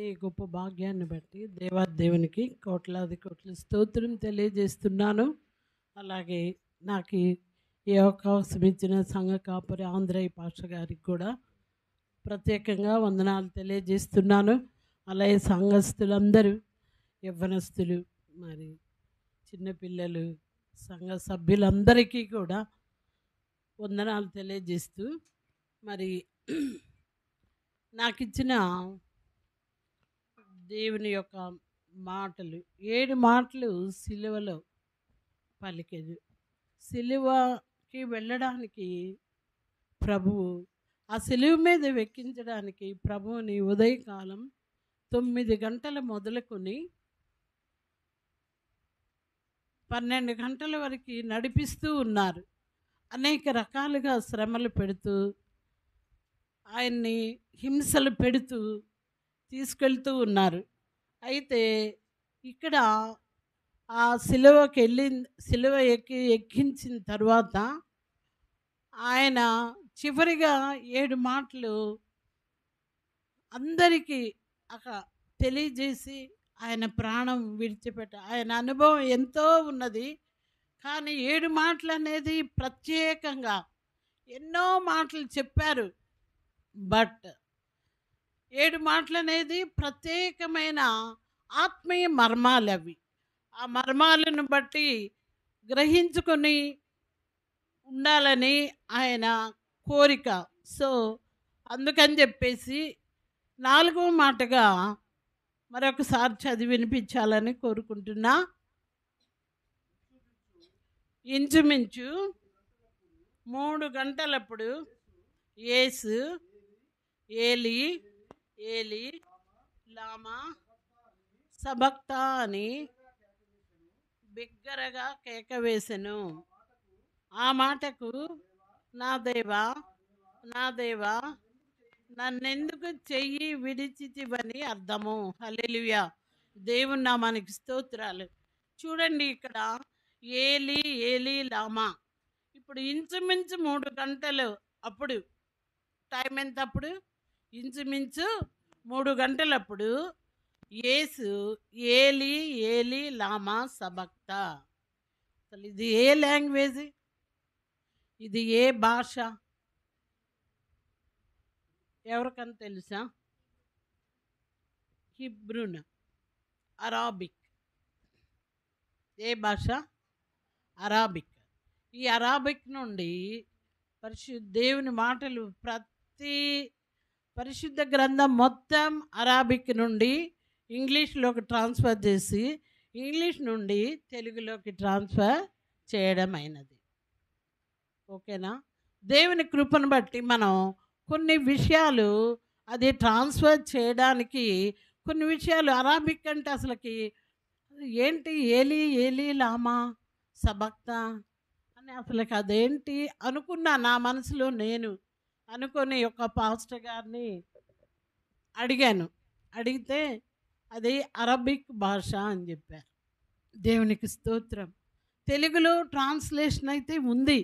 ఈ గొప్ప భాగ్యాన్ని బట్టి దేవునికి కోట్లాది కోట్ల స్తోత్రం తెలియజేస్తున్నాను. అలాగే నాకు ఈ అవకాశం ఇచ్చిన సంఘ కాపరి ఆంధ్రయ్య పాష గారికి కూడా ప్రత్యేకంగా వందనాలు తెలియజేస్తున్నాను. అలాగే సంఘస్థులందరూ, యవ్వనస్తులు, మరి చిన్నపిల్లలు, సంఘ సభ్యులందరికీ కూడా వందనాలు తెలియజేస్తూ, మరి నాకు ఇచ్చిన దేవుని యొక్క మాటలు 7 మాటలు సిలువలో పలికేది. సిలువకి వెళ్ళడానికి ప్రభువు, ఆ సిలువ మీద వెక్కించడానికి ప్రభువుని ఉదయకాలం 9 గంటలు మొదలుకొని 12 గంటల వరకు నడిపిస్తూ ఉన్నారు. అనేక రకాలుగా శ్రమలు పెడుతూ, ఆయన్ని హింసలు పెడుతూ తీసుకెళ్తూ ఉన్నారు. అయితే ఇక్కడ ఆ సిలువ ఎక్కించిన తర్వాత ఆయన చివరిగా 7 మాటలు అందరికీ తెలియజేసి ఆయన ప్రాణం ఆయన అనుభవం ఎంతో ఉన్నది. కానీ 7 మాటలు అనేది ప్రత్యేకంగా ఎన్నో మాటలు చెప్పారు. బట్ 7 మాటలు అనేది ప్రత్యేకమైన ఆత్మీయ మర్మాలు. అవి ఆ మర్మాలను బట్టి గ్రహించుకొని ఉండాలని ఆయన కోరిక. సో అందుకని చెప్పేసి 4వ మాటగా మరొకసారి చదివి వినిపించాలని కోరుకుంటున్నా. ఇంచుమించు 3 గంటలప్పుడు యేసు ఏలి ఏలి లామా సబక్తా అని బిగ్గరగా కేక వేసెను. ఆ మాటకు నా దేవా నా దేవా నన్నెందుకు చెయ్యి విడిచితివని అర్థము. హల్లెలూయా. దేవుని నామానికి స్తోత్రాలు. చూడండి, ఇక్కడ ఏలి ఏలి లామా. ఇప్పుడు ఇంచుమించు 3 గంటలు. అప్పుడు టైం ఎంత? అప్పుడు ఇంచుమించు 3 గంటలప్పుడు యేసు ఏలి ఏలి లామా సబక్తా. అసలు ఇది ఏ లాంగ్వేజ్? ఇది ఏ భాష? ఎవరికన్నా తెలుసా? హిబ్రూన్, అరాబిక్. ఏ భాష? అరాబిక్. ఈ అరాబిక్ నుండి దేవుని మాటలు, ప్రతి పరిశుద్ధ గ్రంథం మొత్తం అరాబిక్ నుండి ఇంగ్లీష్లోకి ట్రాన్స్ఫర్ చేసి, ఇంగ్లీష్ నుండి తెలుగులోకి ట్రాన్స్ఫర్ చేయడం అయినది. ఓకేనా? దేవుని కృపను బట్టి మనం కొన్ని విషయాలు అది ట్రాన్స్ఫర్ చేయడానికి, కొన్ని విషయాలు అరాబిక్ అంటే అసలుకి ఏంటి ఏలి ఏలి లామా సబక్తా అని అసలుకి అదేంటి అనుకున్నా. నా మనసులో నేను అనుకొని ఒక పాస్టర్ గారిని అడిగితే అది అరబిక్ భాష అని చెప్పారు. దేవునికి స్తోత్రం. తెలుగులో ట్రాన్స్లేషన్ అయితే ఉంది.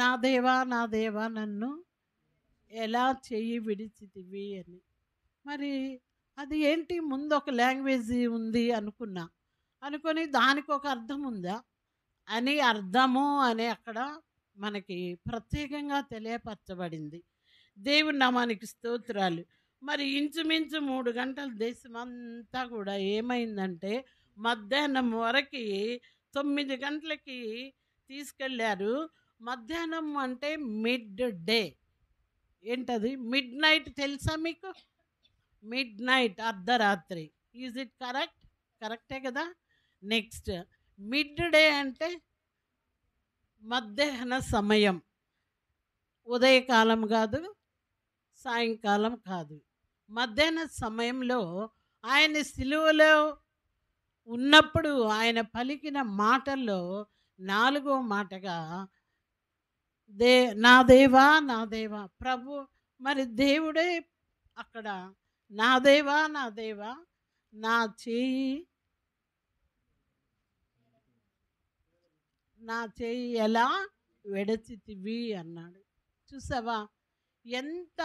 నా దేవా నా దేవా నన్ను ఎలా చెయ్యి విడిచితివి అని. మరి అది ఏంటి, ముందు ఒక లాంగ్వేజ్ ఉంది అనుకొని దానికి ఒక అర్థం ఉందా అని, అర్థము అని అక్కడ మనకి ప్రత్యేకంగా తెలియపరచబడింది. దేవుని నామానికి స్తోత్రాలు. మరి ఇంచుమించు 3 గంటల దేశమంతా కూడా ఏమైందంటే మధ్యాహ్నం వరకు 9 గంటలకి తీసుకెళ్ళారు. మధ్యాహ్నం అంటే మిడ్ డే. ఏంటది? మిడ్ నైట్ తెలుసా మీకు? మిడ్ నైట్, అర్ధరాత్రి. Is it correct? కరెక్టే కదా. నెక్స్ట్ మిడ్ డే అంటే మధ్యాహ్న సమయం. ఉదయకాలం కాదు, సాయంకాలం కాదు, మధ్యాహ్న సమయంలో ఆయన సిలువలో ఉన్నప్పుడు ఆయన పలికిన మాటల్లో 4వ మాటగా నా దేవా నా దేవా. ప్రభు, మరి దేవుడే అక్కడ నా దేవా నా దేవా నా చేయి ఎలా విడచితివి అన్నాడు. చూసావా ఎంత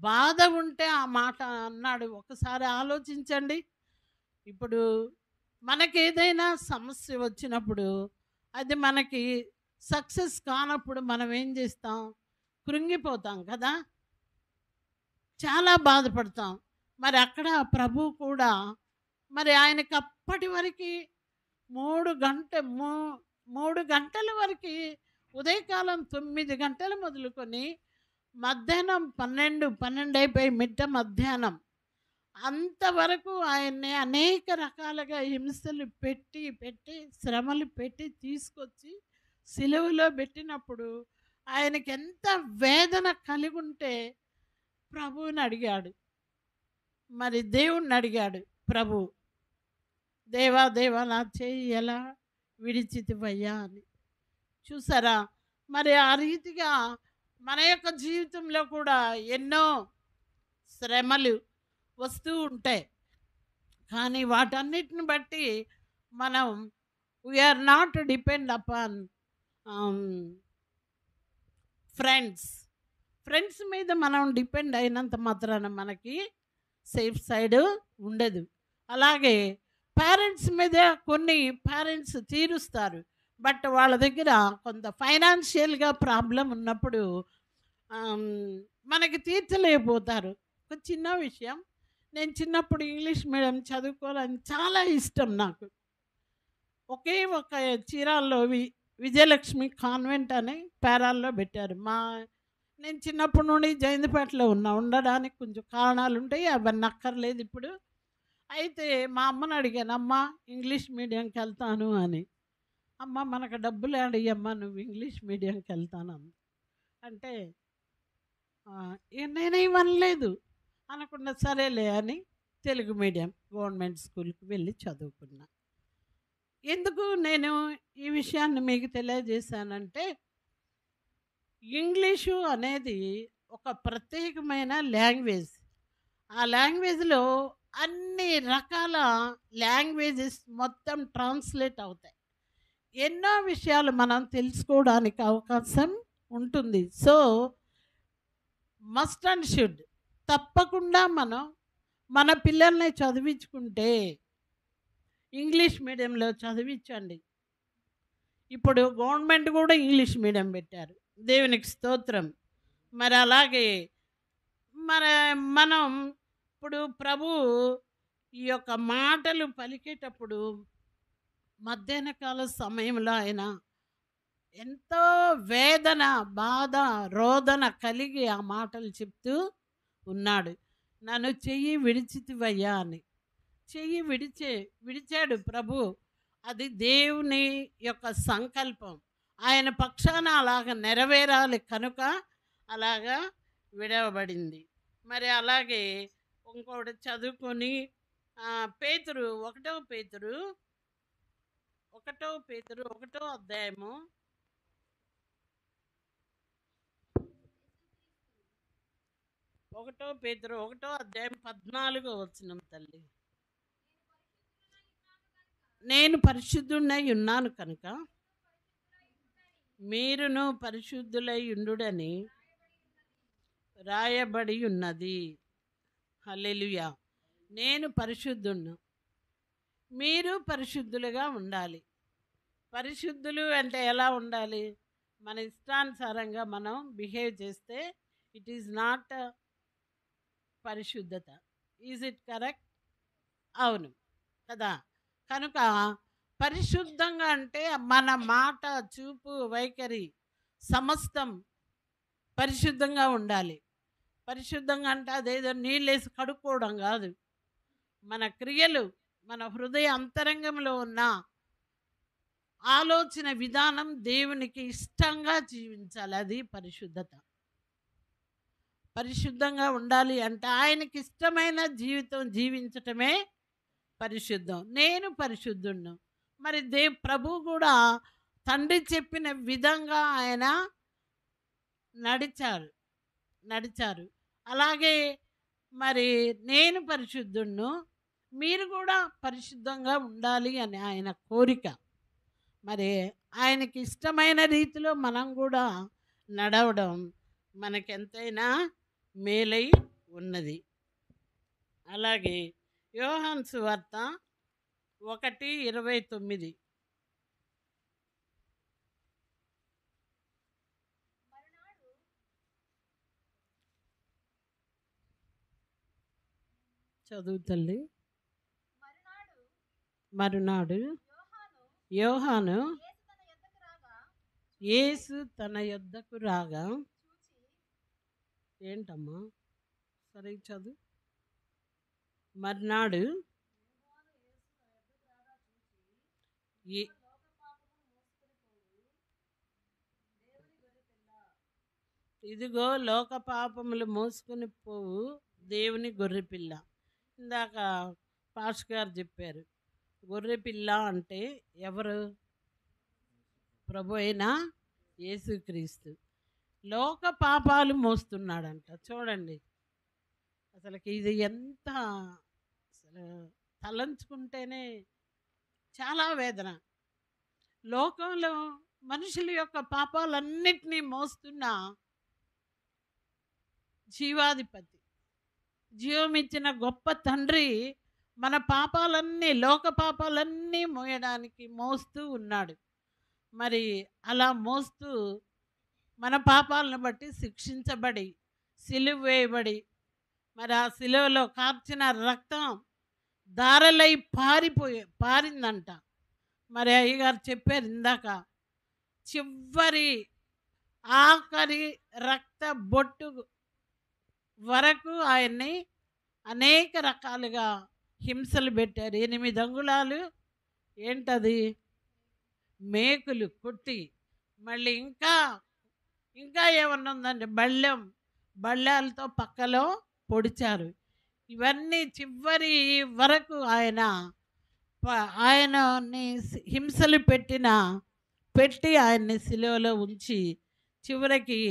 బాధ ఉంటే ఆ మాట అన్నాడు. ఒకసారి ఆలోచించండి. ఇప్పుడు మనకేదైనా సమస్య వచ్చినప్పుడు అది మనకి సక్సెస్ కానప్పుడు మనం ఏం చేస్తాం? కృంగిపోతాం కదా! చాలా బాధపడతాం. మరి అక్కడ ప్రభువు కూడా మరి ఆయనకి అప్పటి వరకి 3 గంట మూ 3 గంటల వరకి ఉదయకాలం 9 గంటలు మొదలుకొని మధ్యాహ్నం 12, 12 అయిపోయి మిట్ట మధ్యాహ్నం అంతవరకు ఆయన్ని అనేక రకాలుగా హింసలు పెట్టి, పెట్టి శ్రమలు పెట్టి తీసుకొచ్చి సిలువలో పెట్టినప్పుడు ఆయనకెంత వేదన కలిగుంటే ప్రభువుని అడిగాడు. మరి దేవుణ్ణి అడిగాడు ప్రభువు. దేవా దేవా నా చెయ్యి ఎలా విడిచితివయ్యా అని. చూసారా? మరి ఆ రీతిగా మన యొక్క జీవితంలో కూడా ఎన్నో శ్రమలు వస్తూ ఉంటాయి. కానీ వాటన్నిటిని బట్టి మనం we are not depend upon friends. Friends మీద మనం డిపెండ్ అయినంత మాత్రాన మనకి సేఫ్ సైడ్ ఉండదు. అలాగే పేరెంట్స్ మీద కొన్ని పేరెంట్స్ తీరుస్తారు. బట్ వాళ్ళ దగ్గర కొంత ఫైనాన్షియల్గా ప్రాబ్లం ఉన్నప్పుడు మనకి తీర్చలేకపోతారు. ఒక చిన్న విషయం, నేను చిన్నప్పుడు ఇంగ్లీష్ మీడియం చదువుకోవాలని చాలా ఇష్టం నాకు. ఒకే ఒక చీరాల్లో విజయలక్ష్మి కాన్వెంట్ అని పేరాల్లో పెట్టారు. నేను చిన్నప్పటి నుండి జైందపేటలో ఉండడానికి కొంచెం కారణాలు ఉంటాయి, అవన్నీ అక్కర్లేదు ఇప్పుడు. అయితే మా అమ్మని అడిగాను, అమ్మ ఇంగ్లీష్ మీడియంకి వెళ్తాను అని. అమ్మ మనకు డబ్బులు అడిగమ్మా, నువ్వు ఇంగ్లీష్ మీడియంకి వెళ్తాను అంటే నేనేమనలేదు. అనకుండా సరేలే అని తెలుగు మీడియం గవర్నమెంట్ స్కూల్కి వెళ్ళి చదువుకున్నా. ఎందుకు నేను ఈ విషయాన్ని మీకు తెలియజేశానంటే, ఇంగ్లీషు అనేది ఒక ప్రత్యేకమైన లాంగ్వేజ్. ఆ లాంగ్వేజ్లో అన్ని రకాల లాంగ్వేజెస్ మొత్తం ట్రాన్స్లేట్ అవుతాయి. ఎన్నో విషయాలు మనం తెలుసుకోవడానికి అవకాశం ఉంటుంది. సో మస్ట్ అండ్ షుడ్ తప్పకుండా మనం మన పిల్లల్ని చదివించుకుంటే ఇంగ్లీష్ మీడియంలో చదివించండి. ఇప్పుడు గవర్నమెంట్ కూడా ఇంగ్లీష్ మీడియం పెట్టారు, దేవునికి స్తోత్రం. మరి అలాగే మనం ఇప్పుడు ప్రభు ఈ యొక్క మాటలు పలికేటప్పుడు మధ్యాహ్న కాల సమయంలో ఆయన ఎంతో వేదన, బాధ, రోదన కలిగి ఆ మాటలు చెప్తూ ఉన్నాడు. నన్ను చెయ్యి విడిచితివయ్యా అని. చెయ్యి విడిచాడు ప్రభు. అది దేవుని యొక్క సంకల్పం. ఆయన పక్షాన అలాగ నెరవేరాలి కనుక అలాగా విడవబడింది. మరి అలాగే ఇంకోటి చదువుకొని పేతురు 1 పేతురు 1 అధ్యాయము 1 పేతురు 1 అధ్యాయం 14 వచనం. తల్లి, నేను పరిశుద్ధుడై ఉన్నాను కనుక మీరును పరిశుద్ధులై ఉండుడని రాయబడి ఉన్నది. హల్లెలూయా. నేను పరిశుద్ధుణ్ణి, మీరు పరిశుద్ధులుగా ఉండాలి. పరిశుద్ధులు అంటే ఎలా ఉండాలి? మన ఇష్టానుసారంగా మనం బిహేవ్ చేస్తే ఇట్ ఈజ్ నాట్ పరిశుద్ధత. Is it correct? అవును కదా. కనుక పరిశుద్ధంగా అంటే మన మాట, చూపు, వైఖరి సమస్తం పరిశుద్ధంగా ఉండాలి. పరిశుద్ధంగా అంటే అదేదో నీళ్ళేసి కడుక్కోవడం కాదు. మన క్రియలు, మన హృదయ అంతరంగంలో ఉన్న ఆలోచన విధానం దేవునికి ఇష్టంగా జీవించాలి. అది పరిశుద్ధత. పరిశుద్ధంగా ఉండాలి అంటే ఆయనకి ఇష్టమైన జీవితం జీవించటమే పరిశుద్ధం. నేను పరిశుద్ధుణ్ణి. మరి ప్రభు కూడా తండ్రి చెప్పిన విధంగా ఆయన నడిచారు. అలాగే మరి నేను పరిశుద్ధుణ్ణి, మీరు కూడా పరిశుద్ధంగా ఉండాలి అని ఆయన కోరిక. మరి ఆయనకి ఇష్టమైన రీతిలో మనం కూడా నడవడం మనకెంతైనా మేలై ఉన్నది. అలాగే యోహాను సువార్త 1:29. చదువు తల్లి. మరునాడు యోహాను యేసు తన యొద్దకు రాగా, ఏంటమ్మా సరే చదువు. మర్నాడు ఇదిగో లోక పాపములు మోసుకొని పోవు దేవుని గొర్రెపిల్ల. ఇందాక పాస్ గారు చెప్పారు, గొర్రెపిల్ల అంటే ఎవరు? ప్రభు అయిన యేసుక్రీస్తు. లోక పాపాలు మోస్తున్నాడంట. చూడండి అసలుకి ఇది ఎంత, అసలు తలంచుకుంటేనే చాలా వేదన. లోకంలో మనుషుల యొక్క పాపాలన్నిటినీ మోస్తున్న జీవాధిపతి, జీవమిచ్చిన గొప్ప తండ్రి మన పాపాలన్నీ, లోక పాపాలన్నీ మోయడానికి మోస్తూ ఉన్నాడు. మరి అలా మోస్తూ మన పాపాలను బట్టి శిక్షించబడి సిలువ వేయబడి, మరి ఆ సిలువలో కార్చిన రక్తం ధారలై పారిందంట. మరి అయ్యగారు చెప్పారు ఇందాక, చివరి ఆఖరి రక్త బొట్టు వరకు ఆయన్ని అనేక రకాలుగా హింసలు పెట్టారు. 8 అంగుళాలు ఏంటది మేకులు కొట్టి, మళ్ళీ ఇంకా ఏమన్నా ఉందండి, బళ్ళాలతో పక్కలో పొడిచారు. ఇవన్నీ చివరి వరకు ఆయనని హింసలు పెట్టి ఆయన్ని సిలువలో ఉంచి చివరికి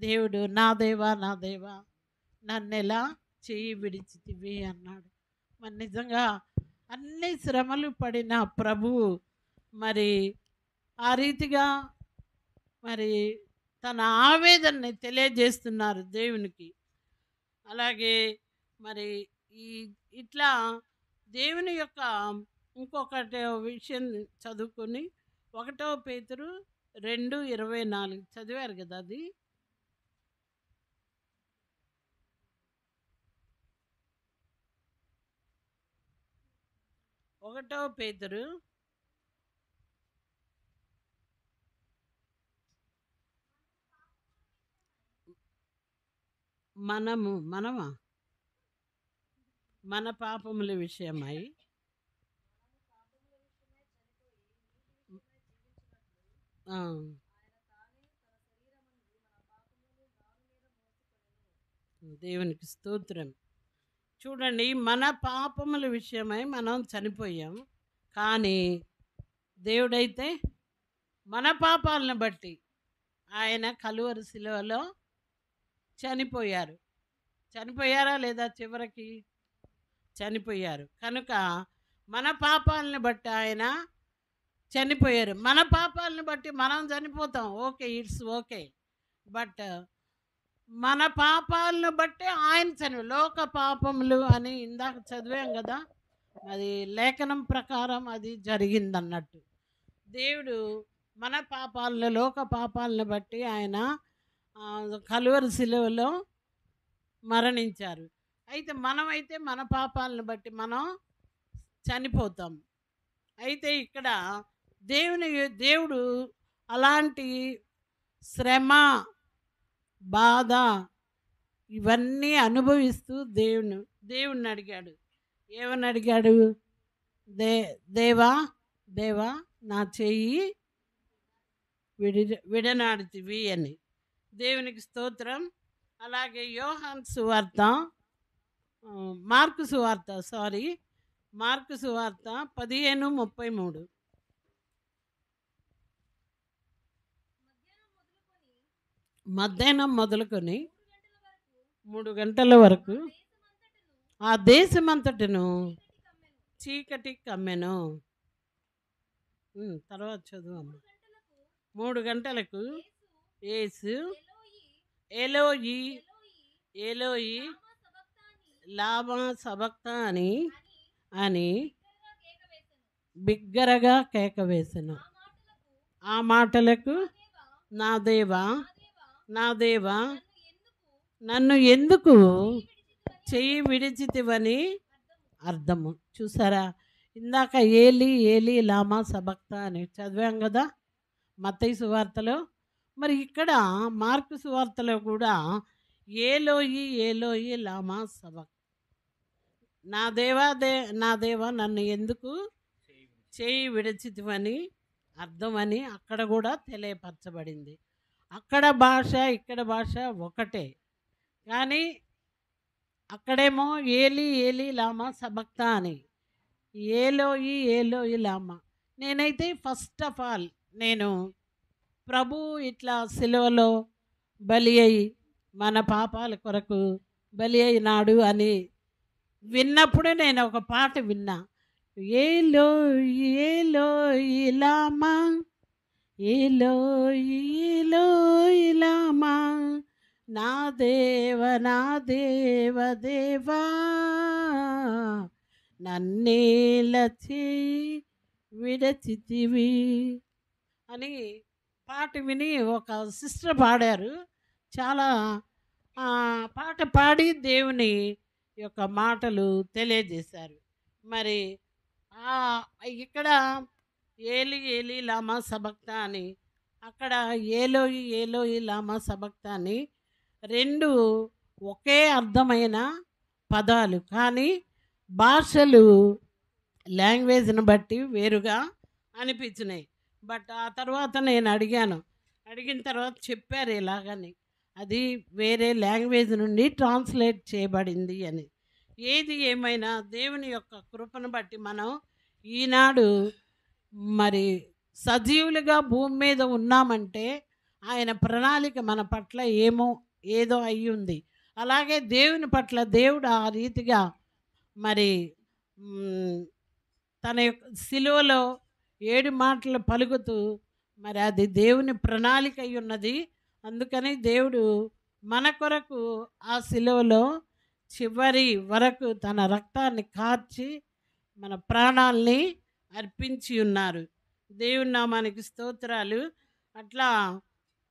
దేవుడు నా దేవా నా దేవా నన్నెలా చెయ్యి విడిచితివి అన్నాడు. మరి నిజంగా అన్ని శ్రమలు పడిన ప్రభువు మరి ఆ రీతిగా మరి తన ఆవేదనని తెలియజేస్తున్నారు దేవునికి. అలాగే మరి ఇట్లా దేవుని యొక్క ఇంకొకటి విషయం చదువుకొని 1 పేతురు 2:24 చదివారు కదా. అది 1 పేతురు మనమా మన పాపముల విషయమై దేవునికి స్తోత్రం. చూడండి, మన పాపముల విషయమై మనం చనిపోయాం, కానీ దేవుడైతే మన పాపాలను బట్టి ఆయన కలువరి శిలువలో చనిపోయారా లేదా? చివరికి చనిపోయారు. కనుక మన పాపాలను బట్టి ఆయన చనిపోయారు. మన పాపాలను బట్టి మనం చనిపోతాం, ఓకే, ఇట్స్ ఓకే. బట్ మన పాపాలను బట్టి ఆయన లోక పాపములు అని ఇందాక చదివాం కదా, అది లేఖనం ప్రకారం అది జరిగిందన్నట్టు. దేవుడు మన పాపాలను, లోక పాపాలను బట్టి ఆయన కలువరి శిలువలో మరణించారు. అయితే మనమైతే మన పాపాలను బట్టి మనం చనిపోతాం. అయితే ఇక్కడ దేవుడు అలాంటి శ్రమ, బాధ ఇవన్నీ అనుభవిస్తూ దేవుణ్ణి అడిగాడు. ఏమని అడిగాడు? దేవా నా చెయ్యి విడనాడితివి అని. దేవునికి స్తోత్రం. అలాగే యోహాను సువార్త, మార్కు సువార్త 15:33. మధ్యాహ్నం మొదలుకొని 3 గంటల వరకు ఆ దేశమంతటను చీకటి కమ్మెను. తర్వాత చదువు. 3 గంటలకు యేసు ఎలోయి ఏలోయి లామా సబక్తా అని అని బిగ్గరగా కేక వేసెను. ఆ మాటలకు నా దేవా నా దేవా నన్ను ఎందుకు చెయ్యి విడిచితివని అర్థము. చూసారా, ఇందాక ఏలి ఏలి లామా సబక్తా అని చదివాం కదా మత్తయి సువార్తలో. మరి ఇక్కడ మార్కు సువార్తలో కూడా ఏలోయి ఏలోయి లామా సబక్, నా దేవా నన్ను ఎందుకు చేయి విడిచితివని అర్థమని అక్కడ కూడా తెలియపరచబడింది. అక్కడ భాష ఇక్కడ భాష ఒకటే, కానీ అక్కడేమో ఏలి ఏలి లామా సబక్తా అని, ఏలోయి ఏలోయి లామా. నేనైతే ఫస్ట్ ఆఫ్ ఆల్ నేను ప్రభు ఇట్లా సిలువలో బలి అయి మన పాపాల కొరకు బలి అయినాడు అని విన్నప్పుడు నేను ఒక పాట విన్నా, ఏలోయి ఏలోయి లామా ఏలోయి ఏలోయి లామా నా దేవ దేవా నన్నేల చేయి విడచితివి అని పాట విని ఒక సిస్టర్ పాడారు. చాలా పాట పాడి దేవుని యొక్క మాటలు తెలియజేశారు. మరి ఇక్కడ ఏలి ఏలి లామా సబక్తా అని, అక్కడ ఏలోయి ఏలోయి లామా సబక్తా అని రెండు ఒకే అర్థమైన పదాలు, కానీ భాషలు లాంగ్వేజ్ని బట్టి వేరుగా అనిపించినాయి. బట్ ఆ తర్వాత నేను అడిగిన తర్వాత చెప్పారు ఇలాగని, అది వేరే లాంగ్వేజ్ నుండి ట్రాన్స్లేట్ చేయబడింది అని. ఏది ఏమైనా దేవుని యొక్క కృపను బట్టి మనం ఈనాడు మరి సజీవులుగా భూమి మీద ఉన్నామంటే ఆయన ప్రణాళిక మన పట్ల ఏదో అయి ఉంది. అలాగే దేవుని పట్ల దేవుడు ఆ రీతిగా మరి తన యొక్క సిలువలో 7 మాటలు పలుకుతూ మరి అది దేవుని ప్రణాళిక అయి ఉన్నది. అందుకని దేవుడు మన కొరకు ఆ సిలువలో చివరి వరకు తన రక్తాన్ని కార్చి మన ప్రాణాల్ని అర్పించి ఉన్నారు. దేవుని నామానికి స్తోత్రాలు. అట్లా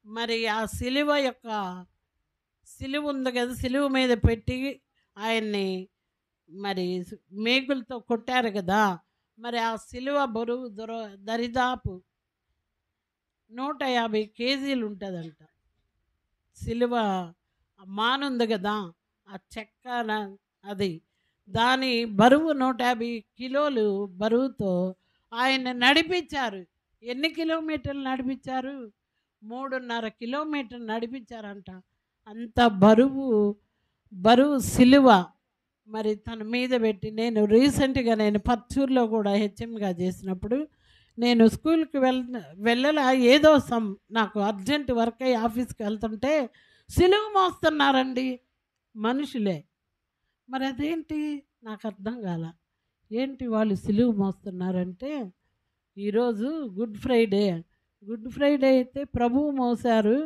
మరి ఆ సిలువ ఉంది కదా, సిలువ మీద పెట్టి ఆయన్ని మరి మేకులతో కొట్టారు కదా. మరి ఆ సిలువ బరువు దరిదాపు 150 కేజీలు ఉంటుందంట. సిలువ మానుంది కదా ఆ చెక్క, అది దాని బరువు 150 కిలోలు బరువుతో ఆయన నడిపించారు. ఎన్ని కిలోమీటర్లు నడిపించారు? 3.5 కిలోమీటర్లు నడిపించారంట. అంత బరువు సిలువ మరి తన మీద పెట్టి, నేను రీసెంట్గా పర్చూర్లో కూడా హెచ్ఎంగా చేసినప్పుడు నేను స్కూల్కి వెళ్ళలా, ఏదో నాకు అర్జెంట్ వర్క్ అయ్యి ఆఫీస్కి వెళ్తుంటే సిలువ మోస్తున్నారండి మనుషులే. మరి అదేంటి నాకు అర్థం కాల. ఏంటి వాళ్ళు సిలువ మోస్తున్నారంటే, ఈరోజు గుడ్ ఫ్రైడే అయితే ప్రభువు మోసారు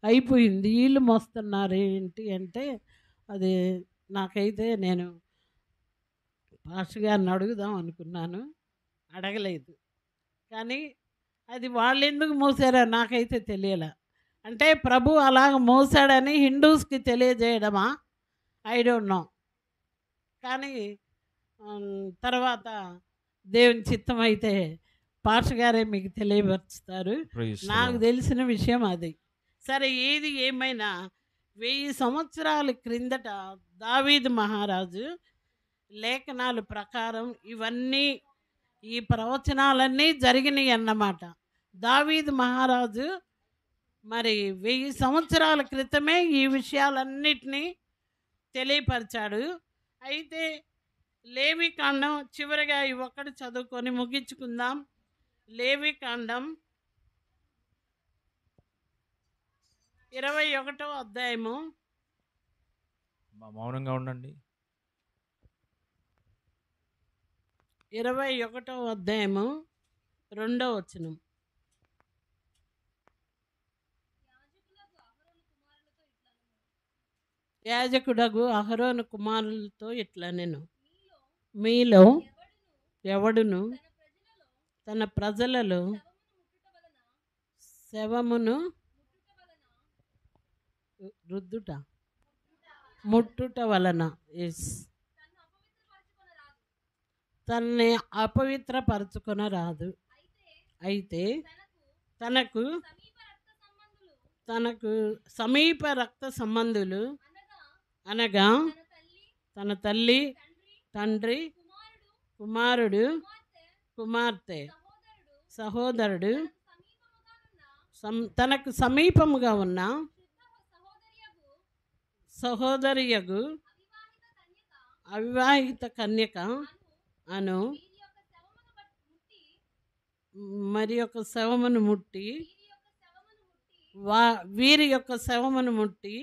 అయిపోయింది, వీళ్ళు మోస్తున్నారు ఏంటి అంటే, అది నాకైతే నేను పాస్టర్ గారిని అడుగుదాం అనుకున్నాను, అడగలేదు. కానీ అది వాళ్ళు ఎందుకు మోసారో నాకైతే తెలియలే. అంటే ప్రభు అలాగ మోసాడని హిందూస్కి తెలియజేయడమా, ఐ డోంట్ నో. కానీ తర్వాత దేవుని చిత్తం అయితే పాస్టర్ గారే మీకు తెలియపరుస్తారు. నాకు తెలిసిన విషయం అది. సరే, ఏది ఏమైనా 1000 సంవత్సరాల క్రిందట దావీదు మహారాజు లేఖనాల ప్రకారం ఈ ప్రవచనాలన్నీ జరిగినాయి అన్నమాట. దావీదు మహారాజు మరి 1000 సంవత్సరాల క్రితమే ఈ విషయాలన్నిటినీ తెలియపరిచాడు. అయితే లేవికాండం చివరిగా ఒక్కటి చదువుకొని ముగించుకుందాం. లేవికాండం 21వ అధ్యాయము. మౌనంగా ఉండండి. 21వ అధ్యాయము 2వ వచనం. యాజకుడగు అహరోను కుమారులతో ఇట్లా నేను మీలో ఎవడును తన ప్రజలలో శవమును రుద్దుట ముట్టుట వలన ఎస్ తనని అపవిత్రపరచుకొనరాదు. అయితే తనకు సమీప రక్త సంబంధులు అనగా తన తల్లి, తండ్రి, కుమారుడు, కుమార్తె, సహోదరుడు, తనకు సమీపముగా ఉన్న సహోదరియగు అవివాహిత కన్యక అను మరి యొక్క శవమును ముట్టి వీరి యొక్క శవమును ముట్టి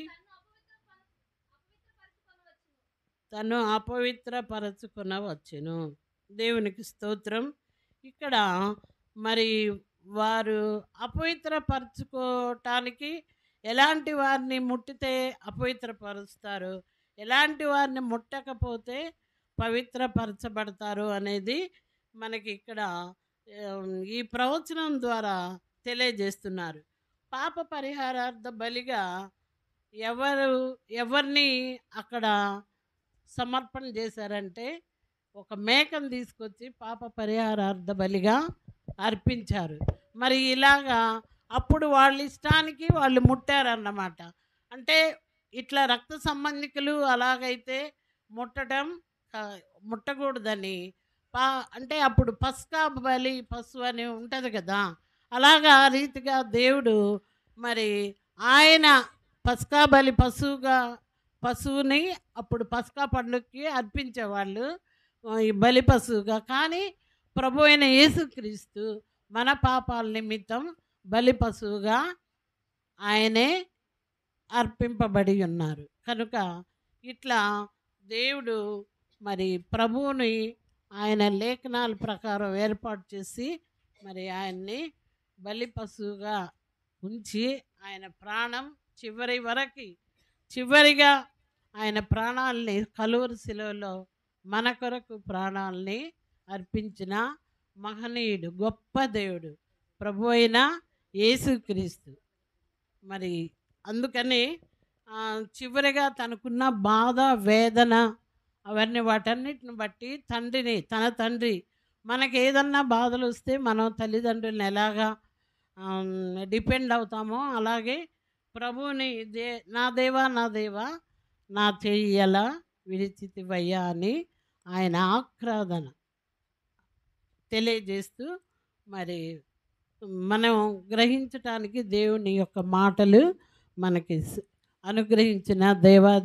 తను అపవిత్రపరచుకొనవచ్చును. దేవునికి స్తోత్రం. ఇక్కడ మరి వారు అపవిత్రపరచుకోవటానికి ఎలాంటి వారిని ముట్టితే అపవిత్రపరుస్తారు, ఎలాంటి వారిని ముట్టకపోతే పవిత్రపరచబడతారు అనేది మనకి ఇక్కడ ఈ ప్రవచనం ద్వారా తెలియజేస్తున్నారు. పాప పరిహారార్థ బలిగా ఎవరిని అక్కడ సమర్పణ చేశారంటే ఒక మేకను తీసుకొచ్చి పాప పరిహారార్థ బలిగా అర్పించారు. మరి ఇలాగా అప్పుడు వాళ్ళ ఇష్టానికి వాళ్ళు ముట్టారన్నమాట. అంటే ఇట్లా రక్త సంబంధికులు అలాగైతే ముట్టకూడదని అంటే అప్పుడు పస్కా బలి పశువు అని ఉంటుంది కదా, అలాగా రీతిగా దేవుడు మరి ఆయన పస్కా బలి పశువుని అప్పుడు పస్కా పండుగకి అర్పించేవాళ్ళు ఈ బలి పశువుగా. కానీ ప్రభు అయిన యేసుక్రీస్తు మన పాపాల నిమిత్తం బలి పశువుగా ఆయనే అర్పింపబడి ఉన్నారు. కనుక ఇట్లా దేవుడు మరి ప్రభువుని ఆయన లేఖనాల ప్రకారం ఏర్పాటు చేసి మరి ఆయన్ని బలి పశువుగా ఉంచి ఆయన ప్రాణం చివరిగా ఆయన ప్రాణాలని కలువరి శిలువలో మన కొరకు ప్రాణాలని అర్పించిన మహనీయుడు, గొప్ప దేవుడు ప్రభు అయిన యేసుక్రీస్తు. మరి అందుకని చివరిగా తనకున్న బాధ, వేదన అవన్నీ వాటన్నిటిని బట్టి తన తండ్రి మనకి ఏదన్నా బాధలు వస్తే మనం తల్లిదండ్రులను ఎలాగా డిపెండ్ అవుతామో అలాగే ప్రభువుని నా దేవా నా చెయ్యి ఎలా విడిచితివయ్యా అని ఆయన ఆక్రాదన తెలియజేస్తూ మరి మనం గ్రహించటానికి దేవుని యొక్క మాటలు మనకి అనుగ్రహించిన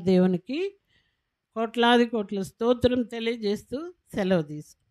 దేవునికి కోట్లాది కోట్ల స్తోత్రం తెలియజేస్తూ సెలవు తీసుకు.